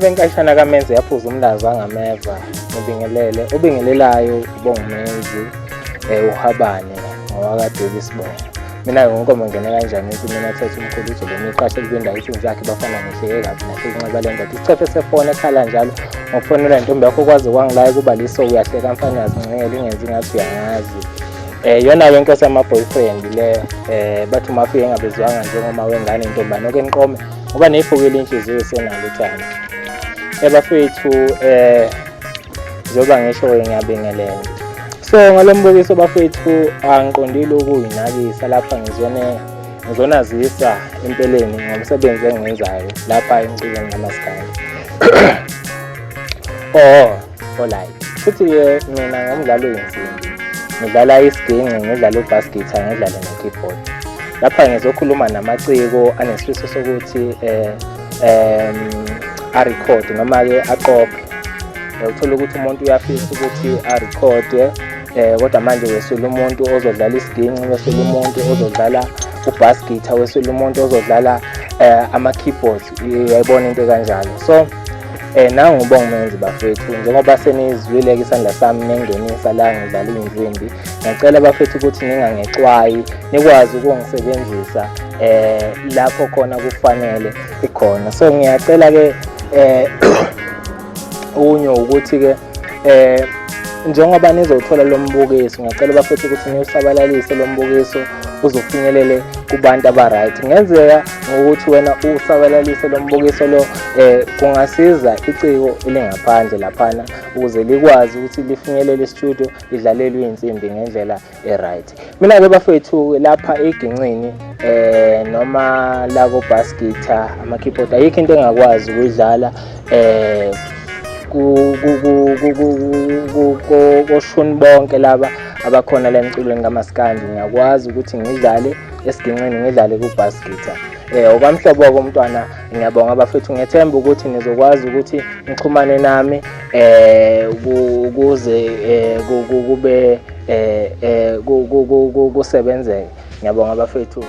benkashana kaMenzi yaphuza umlazo angameva ngibingelele obingelelayo uBongumenzi uHabane ngowakade Sibonga. Mina ngonkomo ngene kanjani ukuthi mina thatha umkhulu lo miqashe kubinda ithi zakhe bafana ngihleke kabi nahle kunqaba le ndoda ichephe sefone ekhala njalo ngokufonela intombi yakho kwazi kwangilaya kuba liso uyahleka mfanazi ngcengele ingenzi ngathi uyangazi yona yonke yama-boyfriend le bathi uma ufike engabezwanga njengoma wengane intombane okeniqome ngoba neyifukile inhliziyo senalo uthando bafethu njengoba ngisho ngiyabingelela. So ngalombukiso bafethu angiqondile ukuyinakisa lapha ngizonazisa empeleni ngomsebenzi engiwenzayo lapha emcikeni kamaskandi. Alright. Futhi-ke mina ngomdlalo oyinsimbi ngidlala isiginci, ngidlala ubass guitar, ngidlala ne-keyboard. Lapha ngizokhuluma namaciko anesifiso sokuthi a-record noma-ke aqophe. Uthola ukuthi umuntu uyafisa ukuthi a-record kodwa manje wesula umuntu ozodlala isiginci, wesula umuntu ozodlala ubass guitar, wesula umuntu ozodlala ama-keyboards, uyayibona into kanjalo. So nangu uBongumenzi bafethu njengoba senizwile-ke isandla sami nengenisa la ngidlala iy'nsimbi, ngiyacela bafethu ukuthi ningangexwayi, nikwazi ukungisebenzisa lapho khona kufanele ikhona. So ngiyacela-ke okunye ukuthi-ke njengoba nizothola lo mbukiso ngiyacela bafethu ukuthi niwusabalalise lo mbukiso uzofinyelele kubantu aba-right. Ngenzeka ngokuthi wena usabalalise lo mbukiso lo kungasiza iciko elingaphandle laphana ukuze likwazi ukuthi lifinyelele e-studio lidlalelwe iy'nsimbi ngendlela e-right. Mina-ke bafethu lapha egincini noma la ko-bass guitar, ama-keyboard ayikho into engakwazi ukuyidlala koshuni bonke laba abakhona la emculweni kamaskandi. Ngiyakwazi ukuthi ngidlale esiginqeni, ngidlale ku-bass guitar. Okwamhlobo komntwana ngiyabonga bafethu, ngiyethemba ukuthi nizokwazi ukuthi nixhumane nami ukuze kube kusebenzeke. Ngiyabonga bafethu.